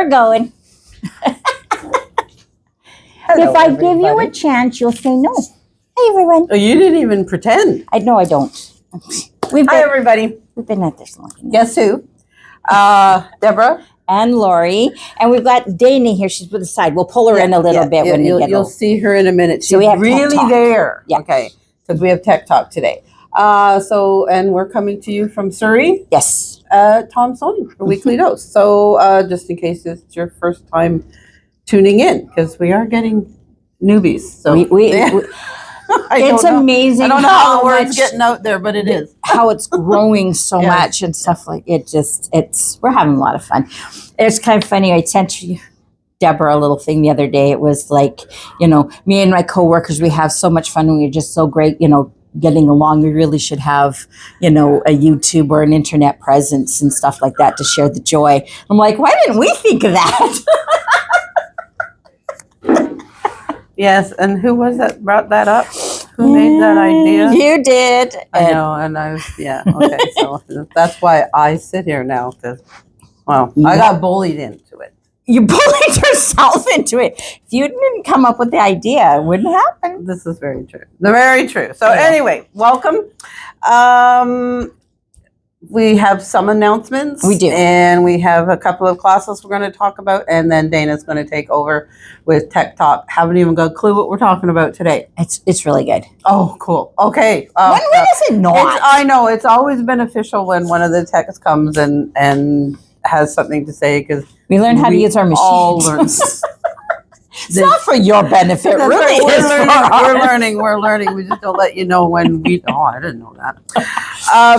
We're going. Hello, If I give you a everybody. chance, you'll say no. Hey, everyone. Oh, you didn't even pretend. I know I don't. We've Hi, been, everybody. we've been at this long enough. Guess who? Deborah. And Lori. And we've got Dayna here. She's with the side. We'll pull her in a little bit when we get You'll over. see her in a minute. She's So we have Tech really Talk. there. Yeah. Okay. Because we have Tech Talk today. And we're coming to you from Surrey, Yes. Tom Sony for Weekly Dose. So just in case it's your first time tuning in, because we are getting newbies. So It's amazing I don't know how the word's much- getting out there, but it is. how it's growing so Yeah. much and stuff like it. We're having a lot of fun. It's kind of funny. I sent you, Deborah, a little thing the other day. It was like, me and my coworkers, we have so much fun and we're just so great, getting along. We really should have, a YouTube or an internet presence and stuff like that to share the joy. I'm like, why didn't we think of that? Yes, and who was that brought that up? Who made that idea? You did. I know, and I was, okay, so that's why I sit here now, because, I got bullied into it. You bullied yourself into it. If you didn't come up with the idea, it wouldn't happen. This is very true. Very true. So Yeah. anyway, welcome. We have some announcements. We do. And we have a couple of classes we're going to talk about, and then Dana's going to take over with Tech Talk. Haven't even got a clue what we're talking about today. It's really good. Oh, cool. Okay. When is it not? I know it's always beneficial when one of the techs comes and has something to say, because We learn how to use our all machines. learn. It's not for your benefit, That's really. right. It's for ours. We're learning. We just don't let you know when we. Oh, I didn't know that. Our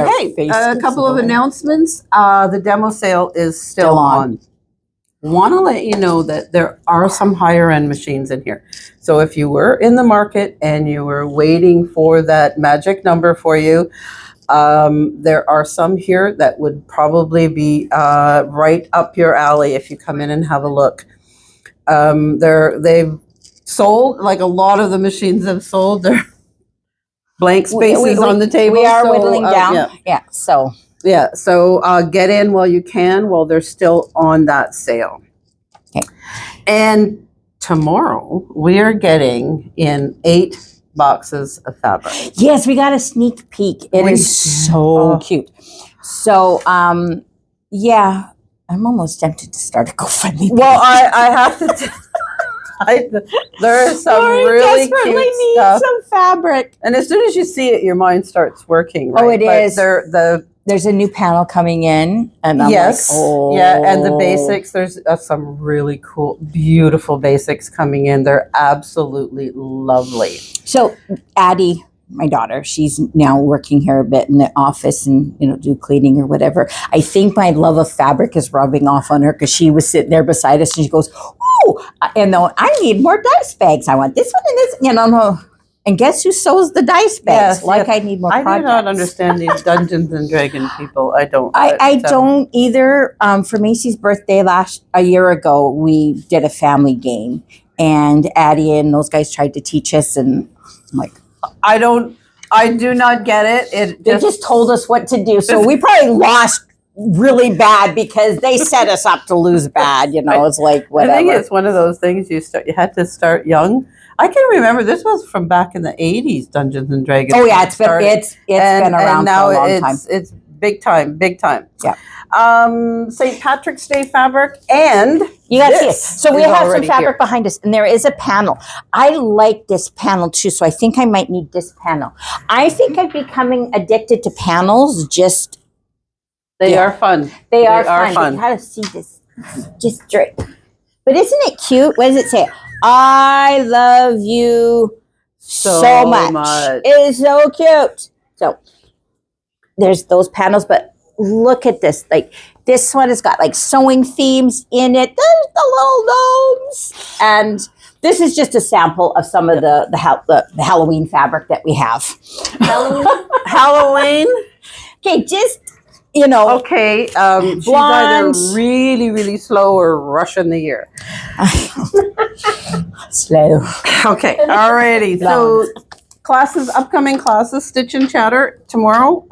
Okay, face a is couple of going. announcements. The demo sale is still on. Want to let you know that there are some higher end machines in here. So if you were in the market and you were waiting for that magic number for you, there are some here that would probably be right up your alley if you come in and have a look. They've sold, like a lot of the machines have sold. They're blank spaces on the table. We are so, whittling down. So get in while you can, while they're still on that sale. Okay. And tomorrow we are getting in 8 boxes of fabric. yes, we got a sneak peek. It We is did. so cute. So yeah, I'm almost tempted to start a GoFundMe. Well, I have to. There is some Lori really desperately cute needs stuff. some fabric. And as soon as you see it, your mind starts working. Right? Oh, it But is. There's a new panel coming in, and I'm yes, like, oh, yeah, and the basics. There's some really cool, beautiful basics coming in. They're absolutely lovely. So Addie, my daughter, she's now working here a bit in the office and do cleaning or whatever. I think my love of fabric is rubbing off on her, because she was sitting there beside us and she goes, "Oh, and I need more dice bags. I want this one and this." No. And guess who sews the dice bags? Yes, I need more I projects. do not understand these Dungeons and Dragon people. I don't. I don't either. For Macy's birthday a year ago, we did a family game, and Addie and those guys tried to teach us, and I'm like, I do not get it. they just told us what to do. So we probably lost really bad because they set us up to lose bad. It's like whatever. I think it's one of those things you had to start young. I can remember this was from back in the 80s, Dungeons and Dragons. Oh yeah, it's been around now for a long time. It's big time. Yeah. St. Patrick's Day fabric, and you got to see it. this So we is have some already fabric here. behind us, and there is a panel. I like this panel too, so I think I might need this panel. I think I'm becoming addicted to panels. They are fun. They are fun. How to see this? Just straight. But isn't it cute? What does it say? I love you so much. It is so cute. So there's those panels, but look at this. Like this one has got like sewing themes in it. There's the little gnomes. And this is just a sample of some of the Halloween fabric that we have. Halloween. Okay, just Okay, she's either Blonde. really, really slow or rushing the year. slow. Okay, alrighty. So upcoming classes, Stitch and Chatter tomorrow,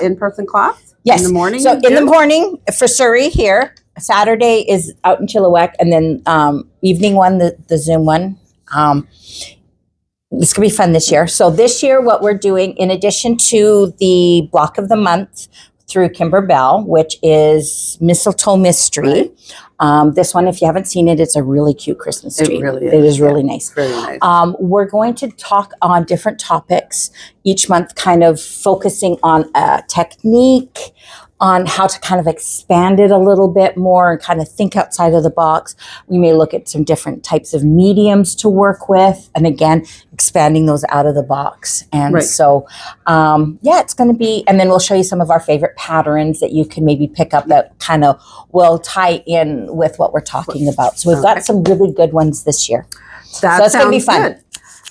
in-person class. Yes. In the morning. So in the morning for Surrey here, Saturday is out in Chilliwack, and then evening one, the Zoom one. It's going to be fun this year. So this year, what we're doing, in addition to the block of the month through Kimber Bell, which is Mistletoe Mystery. This one, if you haven't seen it, it's a really cute Christmas tree. It really is. It is really nice. Very nice. We're going to talk on different topics each month, kind of focusing on a technique, on how to kind of expand it a little bit more and kind of think outside of the box. We may look at some different types of mediums to work with. And again, expanding those out of the box. And so, it's going to be, and then we'll show you some of our favorite patterns that you can maybe pick up that kind of will tie in with what we're talking about. So we've got some really good ones this year. So it's going to be fun. Good.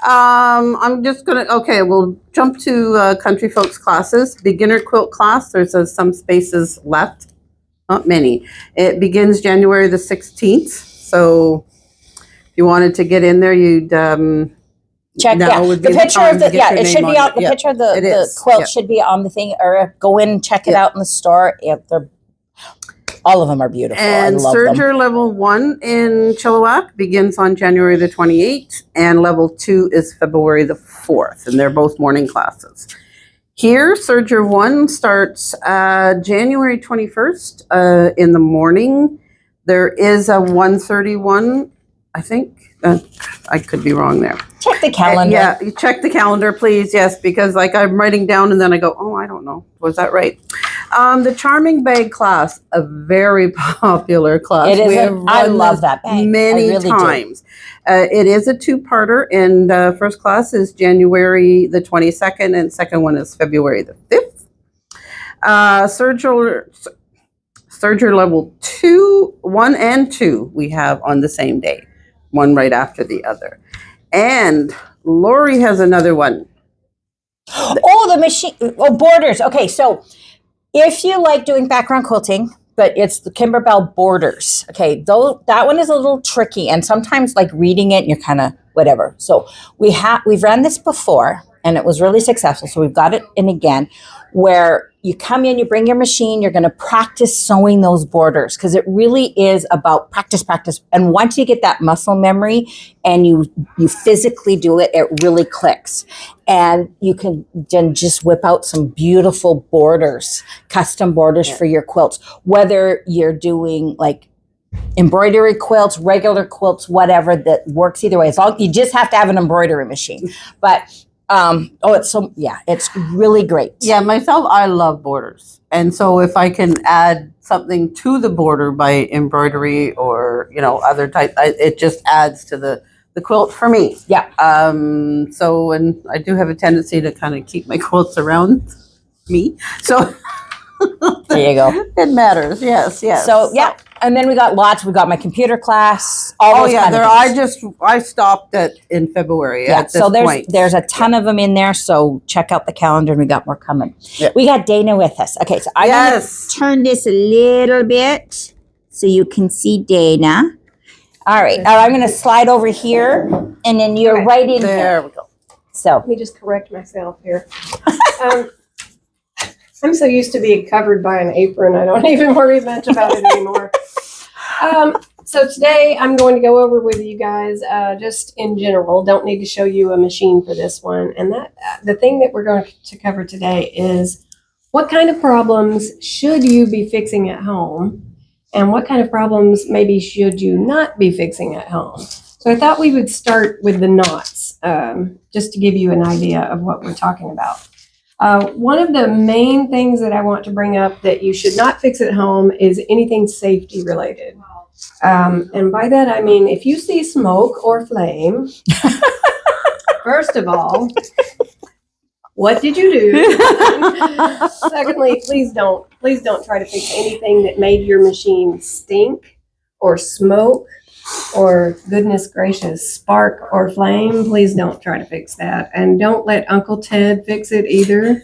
I'm just going to, we'll jump to Country Folks classes. Beginner quilt class, there's some spaces left, not many. It begins January the 16th. So if you wanted to get in there, you'd check the picture of the it should be on the picture of the quilt should be on the thing, or go in and check it out in the store. They're all of them are beautiful. And I love Serger them. level 1 in Chilliwack begins on January the 28th, and level 2 is February the 4th, and they're both morning classes. Here, Serger 1 starts January 21st in the morning. There is a 1:31, I think. I could be wrong there. Check the calendar. You check the calendar, please. Yes, because like I'm writing down and then I go, oh, I don't know. Was that right? The Charming Bag class, a very popular class. It is. I love that bag. Many times. It is a two-parter, and first class is January the 22nd, and second one is February the 5th. Serger level 2, 1 and 2 we have on the same day. One right after the other. And Lori has another one. Oh, the machine. Oh, borders. Okay, so if you like doing background quilting, but it's the Kimber Bell borders. Okay, that one is a little tricky, and sometimes like reading it, you're kind of whatever. So we've run this before, and it was really successful. So we've got it in again, where you come in, you bring your machine, you're going to practice sewing those borders, because it really is about practice. And once you get that muscle memory and you physically do it, it really clicks. And you can then just whip out some beautiful borders, custom borders for your quilts, whether you're doing like embroidery quilts, regular quilts, whatever, that works either way. As long you just have to have an embroidery machine. But it's really great. Yeah, myself, I love borders. And so if I can add something to the border by embroidery or, other type, it just adds to the quilt for me. Yeah. And I do have a tendency to kind of keep my quilts around me. So there you go. It matters. Yes. So, yeah. And then we got lots. We got my computer class. I stopped in February. Yeah. At this point. There's a ton of them in there. So check out the calendar, and we got more coming. Yeah. We got Dayna with us. Okay. So I'm going to turn this a little bit so you can see Dayna. All right. Now I'm going to slide over here, and then you're right in there. There we go. So let me just correct myself here. I'm so used to being covered by an apron, I don't even worry much about it anymore. So today I'm going to go over with you guys just in general. Don't need to show you a machine for this one. And the thing that we're going to cover today is what kind of problems should you be fixing at home, and what kind of problems maybe should you not be fixing at home. So I thought we would start with the knots, just to give you an idea of what we're talking about. One of the main things that I want to bring up that you should not fix at home is anything safety related. And by that, I mean, if you see smoke or flame, first of all, what did you do? Secondly, please don't try to fix anything that made your machine stink or smoke or, goodness gracious, spark or flame. Please don't try to fix that. And don't let Uncle Ted fix it either.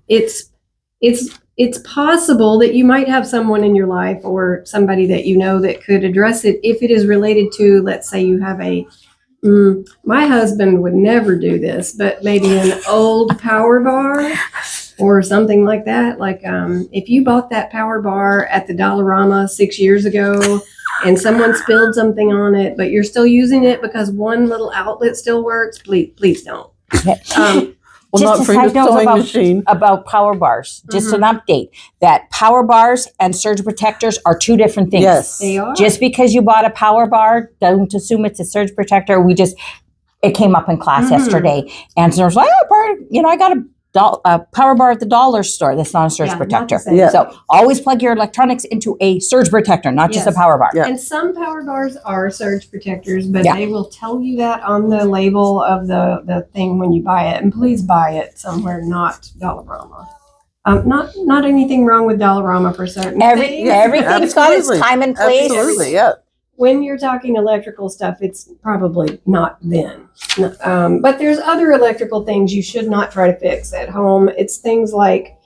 It's possible that you might have someone in your life or somebody that you know that could address it if it is related to, let's say you have my husband would never do this, but maybe an old power bar or something like that. Like if you bought that power bar at the Dollarama 6 years ago and someone spilled something on it, but you're still using it because one little outlet still works, please don't. Well, Just not a for your side note sewing machine. about power bars. Just an update that power bars and surge protectors are two different things. Yes. They are. Just because you bought a power bar, don't assume it's a surge protector. It came up in class yesterday, and so I was like, I got a power bar at the dollar store. That's not a surge protector. Yeah. So always plug your electronics into a surge protector, not just a power bar. Yeah. And some power bars are surge protectors, but they will tell you that on the label of the thing when you buy it. And please buy it somewhere, not Dollarama. Not anything wrong with Dollarama for certain things. Everything's got its time and place. Absolutely, yeah. When you're talking electrical stuff, it's probably not then. But there's other electrical things you should not try to fix at home. It's things like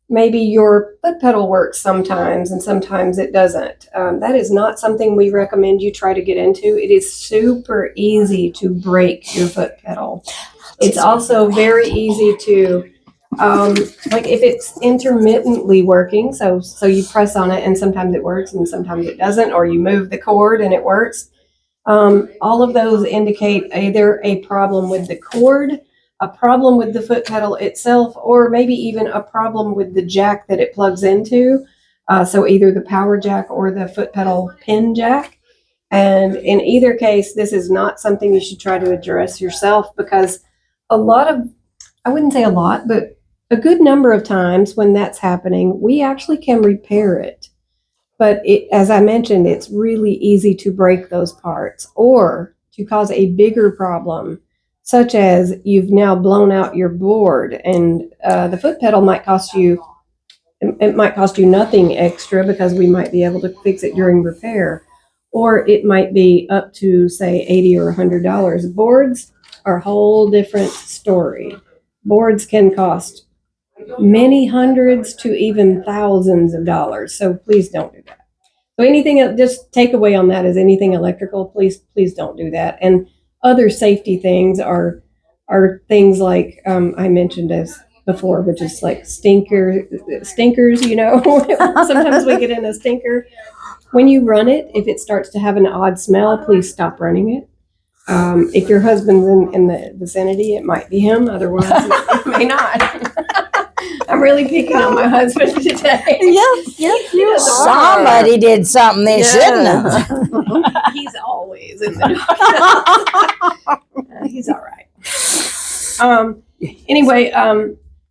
maybe your foot pedal works sometimes and sometimes it doesn't. That is not something we recommend you try to get into. It is super easy to break your foot pedal. It's also very easy to like if it's intermittently working, so you press on it and sometimes it works and sometimes it doesn't, or you move the cord and it works. All of those indicate either a problem with the cord, a problem with the foot pedal itself, or maybe even a problem with the jack that it plugs into. So either the power jack or the foot pedal pin jack. And in either case, this is not something you should try to address yourself, because I wouldn't say a lot, but a good number of times when that's happening, we actually can repair it. But as I mentioned, it's really easy to break those parts or to cause a bigger problem, such as you've now blown out your board, and the foot pedal might cost you, it might cost you nothing extra because we might be able to fix it during repair, or it might be up to, say, $80 or $100. Boards are a whole different story. Boards can cost many hundreds to even thousands of dollars. So please don't do that. So anything, just takeaway on that is anything electrical, please don't do that. And other safety things are things like I mentioned as before, which is like stinkers. Sometimes we get in a stinker. When you run it, if it starts to have an odd smell, please stop running it. If your husband's in the vicinity, it might be him. Otherwise, it may not. I'm really picking on my husband today. Yes, you are. Somebody did something they shouldn't have. He's always in the dark. He's all right. Anyway,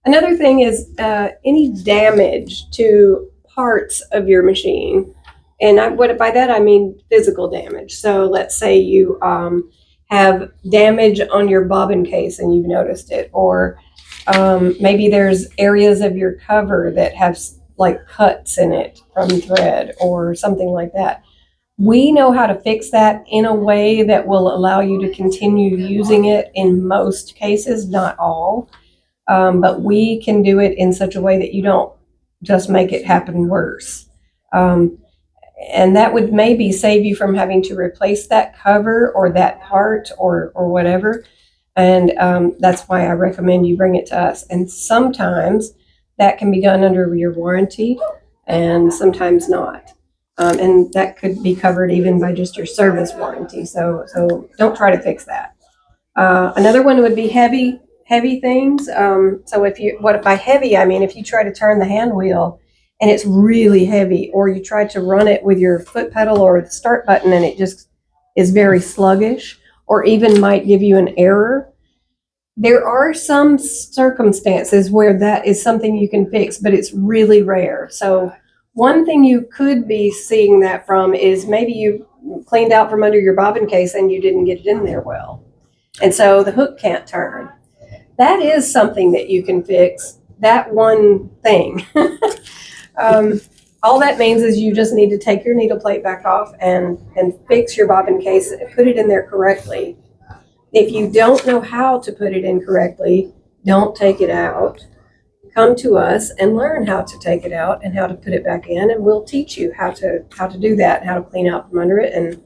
another thing is any damage to parts of your machine. And by that I mean physical damage. So let's say you have damage on your bobbin case and you've noticed it, or maybe there's areas of your cover that have like cuts in it from thread or something like that. We know how to fix that in a way that will allow you to continue using it in most cases, not all. But we can do it in such a way that you don't just make it happen worse. And that would maybe save you from having to replace that cover or that part or whatever. And that's why I recommend you bring it to us. And sometimes that can be done under your warranty and sometimes not. And that could be covered even by just your service warranty. So don't try to fix that. Another one would be heavy things. So by heavy, I mean if you try to turn the hand wheel and it's really heavy, or you try to run it with your foot pedal or the start button and it just is very sluggish, or even might give you an error. There are some circumstances where that is something you can fix, but it's really rare. So one thing you could be seeing that from is maybe you cleaned out from under your bobbin case and you didn't get it in there well. And so the hook can't turn. That is something that you can fix, that one thing. All that means is you just need to take your needle plate back off and fix your bobbin case, put it in there correctly. If you don't know how to put it in correctly, don't take it out. Come to us and learn how to take it out and how to put it back in, and we'll teach you how to do that and how to clean out from under it. And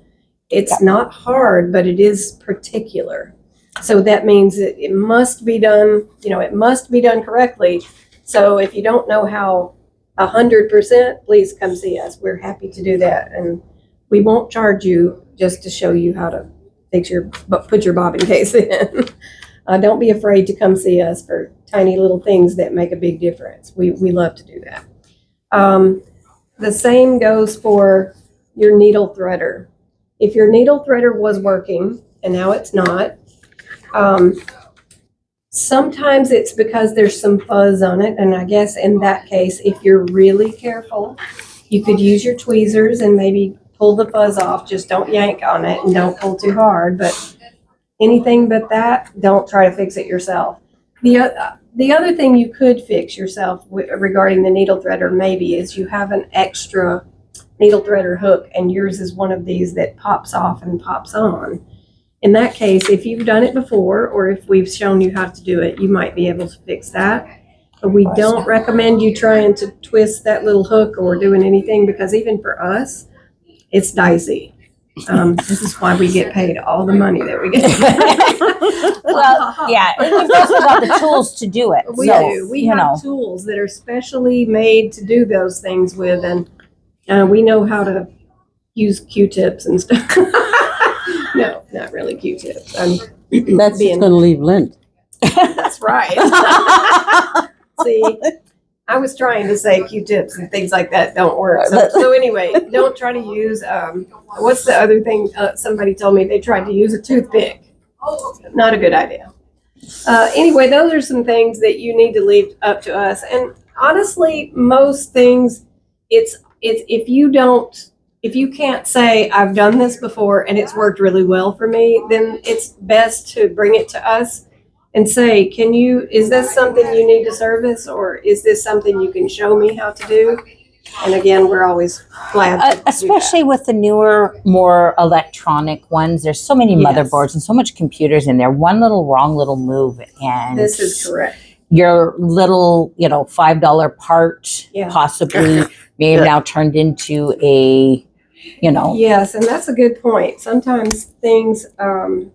it's not hard, but it is particular. So that means that it must be done, it must be done correctly. So if you don't know how 100%, please come see us. We're happy to do that. And we won't charge you just to show you how to put your bobbin case in. Don't be afraid to come see us for tiny little things that make a big difference. We love to do that. The same goes for your needle threader. If your needle threader was working and now it's not, sometimes it's because there's some fuzz on it. And I guess in that case, if you're really careful, you could use your tweezers and maybe pull the fuzz off. Just don't yank on it and don't pull too hard. But anything but that, don't try to fix it yourself. The other thing you could fix yourself regarding the needle threader maybe is you have an extra needle threader hook and yours is one of these that pops off and pops on. In that case, if you've done it before or if we've shown you how to do it, you might be able to fix that. But we don't recommend you trying to twist that little hook or doing anything because even for us, it's dicey. This is why we get paid all the money that we get. Well, yeah, and we've also got the tools to do it. We do. We have tools that are specially made to do those things with, and we know how to use Q-tips and stuff. No, not really Q-tips. That's just going to leave lint. That's right. See, I was trying to say Q-tips and things like that don't work. So anyway, don't try to use, what's the other thing? Somebody told me they tried to use a toothpick. Not a good idea. Anyway, those are some things that you need to leave up to us. And honestly, most things, it's if you can't say, I've done this before and it's worked really well for me, then it's best to bring it to us and say, is this something you need to service or is this something you can show me how to do? And again, we're always glad to especially do that. with the newer, more electronic ones. There's so many motherboards and so much computers in there. One wrong little move and This is correct. Your little, $5 part possibly may have now turned into a, Yes, and that's a good point. Sometimes things,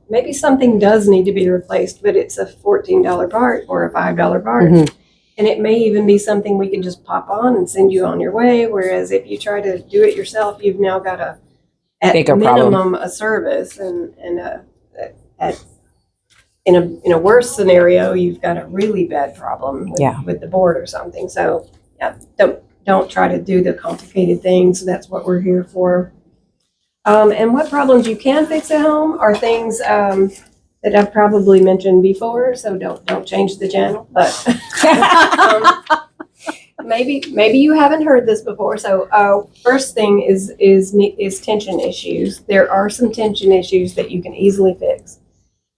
maybe something does need to be replaced, but it's a $14 part or a $5 part. Mhm. And it may even be something we can just pop on and send you on your way. Whereas if you try to do it yourself, you've now got at bigger minimum problem. a service, and in a worse scenario, you've got a really bad problem with the board or something. So don't try to do the complicated things. That's what we're here for. And what problems you can fix at home are things that I've probably mentioned before. So don't change the channel. But maybe you haven't heard this before. So first thing is tension issues. There are some tension issues that you can easily fix.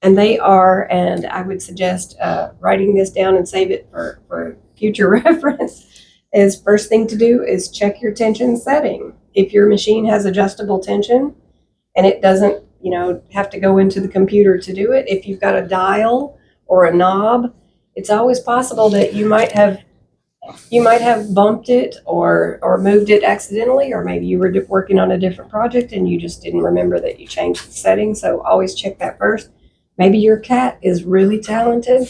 And they are, and I would suggest writing this down and save it for future reference. Is first thing to do is check your tension setting. If your machine has adjustable tension and it doesn't, have to go into the computer to do it, if you've got a dial or a knob, it's always possible that you might have bumped it or moved it accidentally, or maybe you were working on a different project and you just didn't remember that you changed the setting. So always check that first. Maybe your cat is really talented.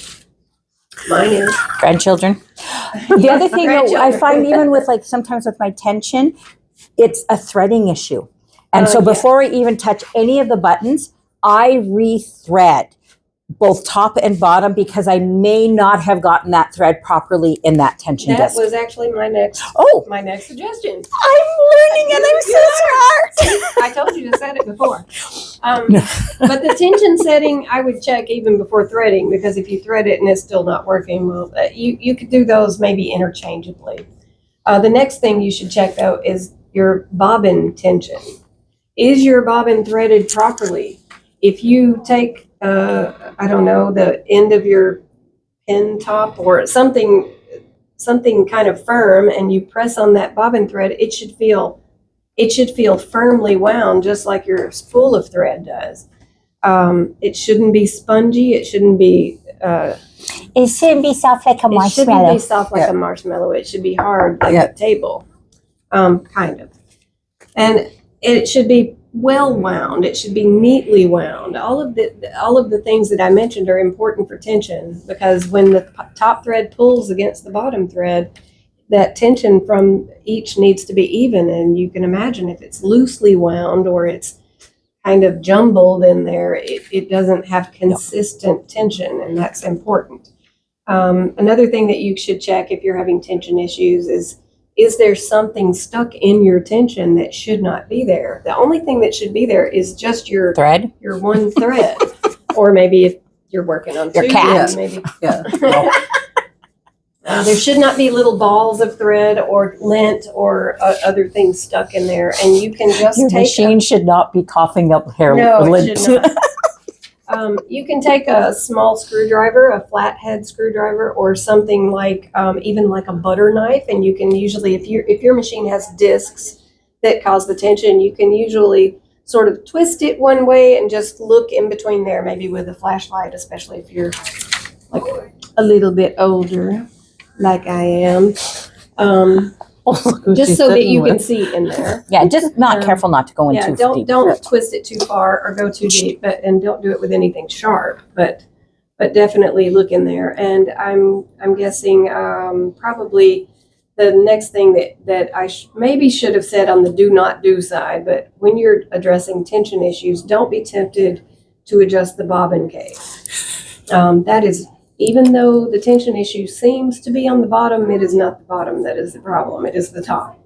Mine is. Grandchildren. The other thing that I find even with sometimes with my tension, it's a threading issue. And so before I even touch any of the buttons, I re-thread both top and bottom because I may not have gotten that thread properly in that tension disc. That was actually my next suggestion. I'm learning and I'm so smart. I told you to set it before. But the tension setting, I would check even before threading, because if you thread it and it's still not working, well, you could do those maybe interchangeably. The next thing you should check, though, is your bobbin tension. Is your bobbin threaded properly? If you take the end of your pin top or something kind of firm and you press on that bobbin thread, it should feel firmly wound, just like your spool of thread does. It shouldn't be spongy. It shouldn't be soft like a marshmallow. It shouldn't be soft like a marshmallow. It should be hard like a table, kind of. And it should be well wound. It should be neatly wound. All of the things that I mentioned are important for tension, because when the top thread pulls against the bottom thread, that tension from each needs to be even. And you can imagine if it's loosely wound or it's kind of jumbled in there, it doesn't have consistent tension, and that's important. Another thing that you should check if you're having tension issues is there something stuck in your tension that should not be there? The only thing that should be there is just your Thread? your one thread. Or maybe if you're working on Your two, cat. maybe. Yeah. There should not be little balls of thread or lint or other things stuck in there, and you can just Your take machine should not be coughing up hair no, lint. it should not. You can take a small screwdriver, a flathead screwdriver, or something like even like a butter knife, and you can usually, if your machine has discs that cause the tension, you can usually sort of twist it one way and just look in between there, maybe with a flashlight, especially if you're like a little bit older, like I am. Just so that you can see in there. Yeah, just not careful not to go in too deep. Don't twist it too far or go too deep, and don't do it with anything sharp. But definitely look in there. And I'm guessing probably the next thing that I maybe should have said on the do not do side. But when you're addressing tension issues, don't be tempted to adjust the bobbin case. That is. Even though the tension issue seems to be on the bottom, it is not the bottom that is the problem. It is the top.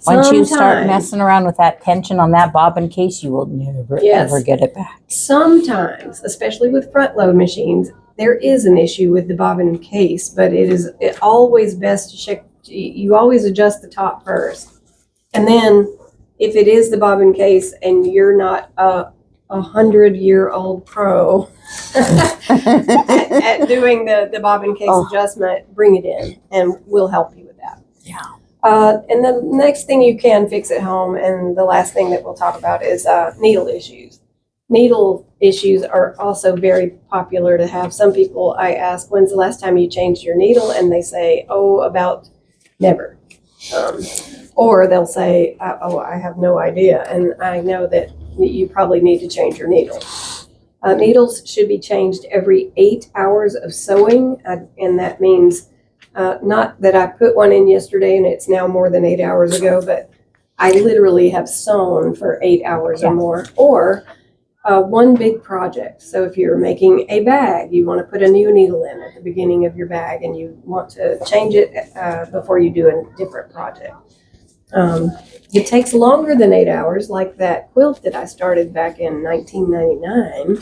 Once you start messing around with that tension on that bobbin case, you will never, ever get it back. Sometimes, especially with front load machines, there is an issue with the bobbin case, but it always best to check. You always adjust the top first. And then if it is the bobbin case and you're not a 100-year-old pro at doing the bobbin case adjustment, bring it in and we'll help you with that. Yeah. And the next thing you can fix at home, and the last thing that we'll talk about, is needle issues. Needle issues are also very popular to have. Some people I ask, when's the last time you changed your needle? And they say, oh, about never. Or they'll say, oh, I have no idea. And I know that you probably need to change your needle. Needles should be changed every 8 hours of sewing, and that means not that I put one in yesterday and it's now more than 8 hours ago, but I literally have sewn for 8 hours or more, or one big project. So if you're making a bag, you want to put a new needle in at the beginning of your bag, and you want to change it before you do a different project. It takes longer than 8 hours, like that quilt that I started back in 1999.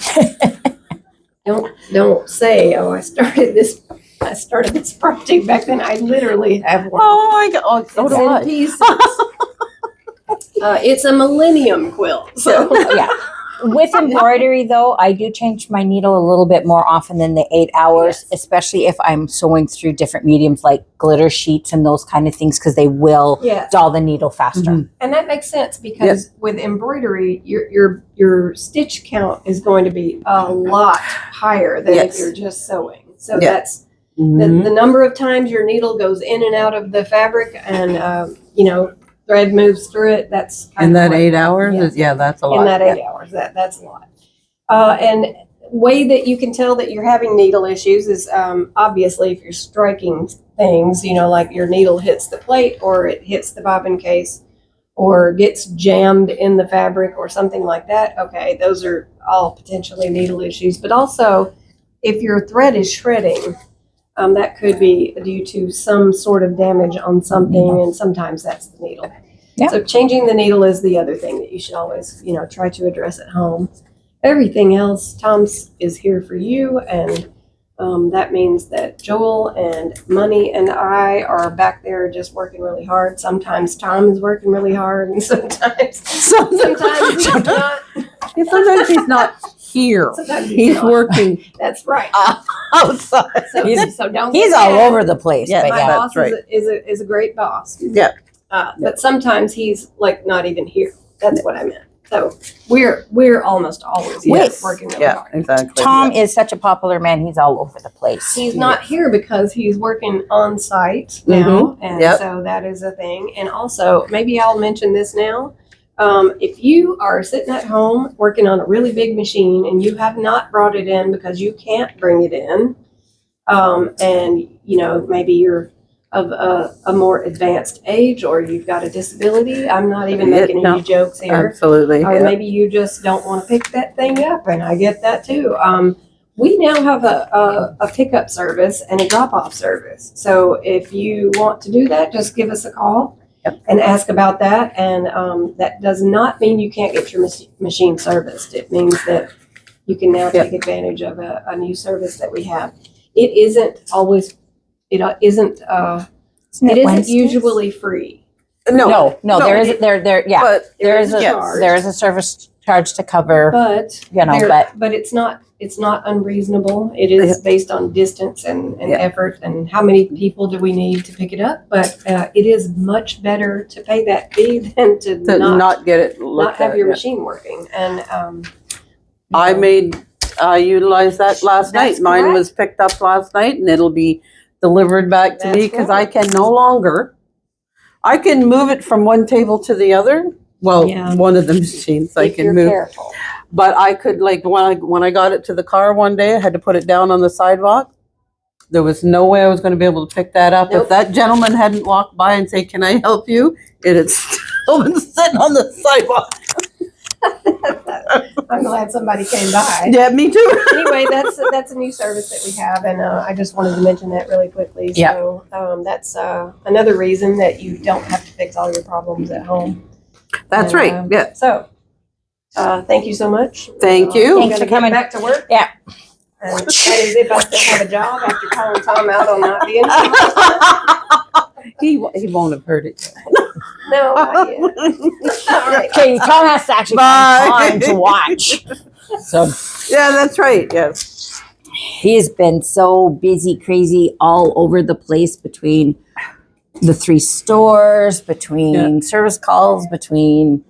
Don't say, oh, I started this project back then. I literally have one. Oh my God! So do I. It's in pieces. It's a millennium quilt. So Yeah. With embroidery, though, I do change my needle a little bit more often than the 8 hours, especially if I'm sewing through different mediums like glitter sheets and those kind of things, because they will dull the needle faster. Mhm. And that makes sense, because with embroidery, your stitch count is going to be a lot higher than if you're just sewing. So that's the number of times your needle goes in and out of the fabric, and thread moves through it. That's kind In of that 8 hours, that's a lot. in that 8 hours. That's a lot. And way that you can tell that you're having needle issues is obviously if you're striking things, like your needle hits the plate, or it hits the bobbin case, or gets jammed in the fabric or something like that. Okay, those are all potentially needle issues. But also, if your thread is shredding, that could be due to some sort of damage on something, and sometimes that's the needle. Yep. So changing the needle is the other thing that you should always, try to address at home. Everything else, Tom's is here for you, and that means that Joel and Money and I are back there just working really hard. Sometimes Tom is working really hard, and sometimes he's not. Sometimes he's not here. Sometimes He's not. working That's right. outside. So don't. He's get all mad. over the place. Yeah, but My yeah. boss is a great boss. Yeah. But sometimes he's like not even here. That's what I meant. So we're almost always working really hard. Exactly. Tom is such a popular man. He's all over the place. He's not here because he's working on site now, and so that is a thing. And also, maybe I'll mention this now, If you are sitting at home working on a really big machine and you have not brought it in because you can't bring it in, and maybe you're of a more advanced age or you've got a disability, I'm not even making any jokes here. Absolutely. Or maybe you just don't want to pick that thing up, and I get that too. We now have a pickup service and a drop-off service. So if you want to do that, just give us a call and ask about that. And that does not mean you can't get your machine serviced. It means that you can now take advantage of a new service that we have. It isn't always, it isn't usually free. No, there is there is a service charge to cover, but it's not unreasonable. It is based on distance and effort and how many people do we need to pick it up. But it is much better to pay that fee than to not get it, not have your machine working. And I utilized that last night. Mine was picked up last night, and it'll be delivered back to me because I can no longer. I can move it from one table to the other. Well, one of the machines I can move. Careful. But I could, like, when I got it to the car one day, I had to put it down on the sidewalk. There was no way I was going to be able to pick that up. Nope. If that gentleman hadn't walked by and say, "Can I help you?" it had still been sitting on the sidewalk. I'm glad somebody came by. Yeah, me too. Anyway, that's a new service that we have, and I just wanted to mention that really quickly. So that's another reason that you don't have to fix all your problems at home. That's right. Yeah. So thank you so much. Thank you. Thanks for coming back to work. Yeah. And that is if I still have a job after calling Tom out on not being. He won't have heard it. No, not yet. All right. Okay, Tom has to actually find time to watch. So yeah, that's right. Yes. He's been so busy, crazy, all over the place between the 3 stores, between service calls, between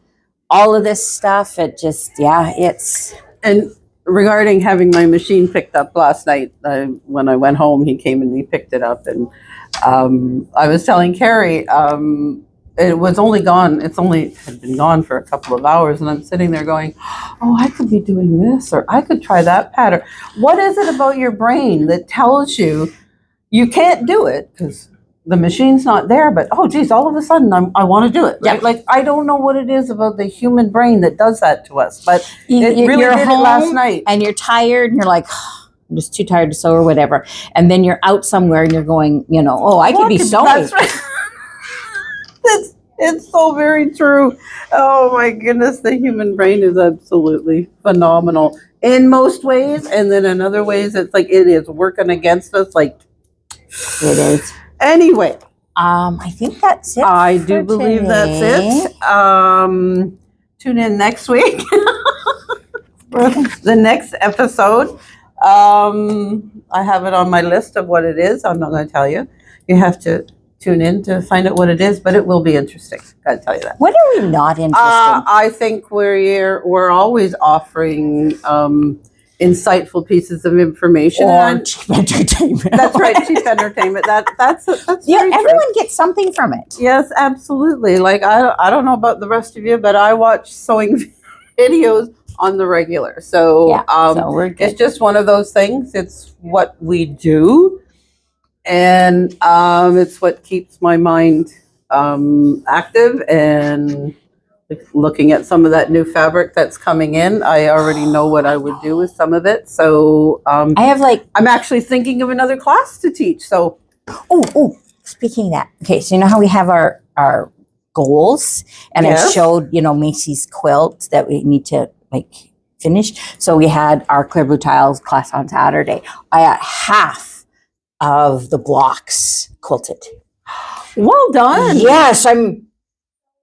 all of this stuff. It just, it's. And regarding having my machine picked up last night, when I went home, he came and he picked it up. And I was telling Carrie, it was only gone. Had been gone for a couple of hours. And I'm sitting there going, oh, I could be doing this, or I could try that pattern. What is it about your brain that tells you you can't do it? Because the machine's not there, but oh geez, all of a sudden I want to do it. Right? Yep. Like I don't know what it is about the human brain that does that to us, but it really you're did home it last night. And you're tired, and you're like, oh, I'm just too tired to sew or whatever. And then you're out somewhere, and you're going, I could be sewing. That's right. It's so very true. Oh my goodness, the human brain is absolutely phenomenal in most ways, and then in other ways, it's like it is working against us. Like it is. Anyway, I think that's it. I do believe that's it. Tune in next week for the next episode. I have it on my list of what it is. I'm not going to tell you. You have to tune in to find out what it is, but it will be interesting. Got to tell you that. What are we not interested? I think we're always offering insightful pieces of information or cheap entertainment. That's right, cheap entertainment. That's everyone gets something from it. Yes, absolutely. Like I don't know about the rest of you, but I watch sewing videos on the regular. So, so we're good. It's just one of those things. It's what we do, and it's what keeps my mind active and looking at some of that new fabric that's coming in. I already know what I would do with some of it. So I'm actually thinking of another class to teach. So speaking of that, okay, so how we have our goals, and I showed Macy's quilt that we need to finish. So we had our Clear Blue Tiles class on Saturday. I got half of the blocks quilted. Well done. Yes,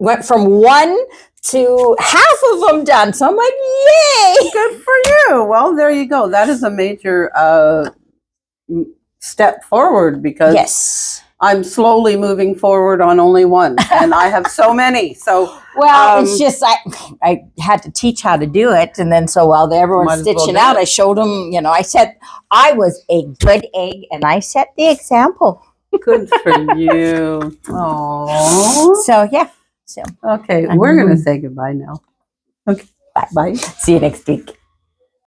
went from 1 to half of them done. So I'm like, yay! Good for you. Well, there you go. That is a major step forward because I'm slowly moving forward on only one, and I have so many. So it's just I had to teach how to do it, and then while everyone's stitching out, I showed them. I said I was a good egg, and I set the example. Good for you. Oh. So So Okay, we're going to say goodbye now. Okay, bye. see you next week.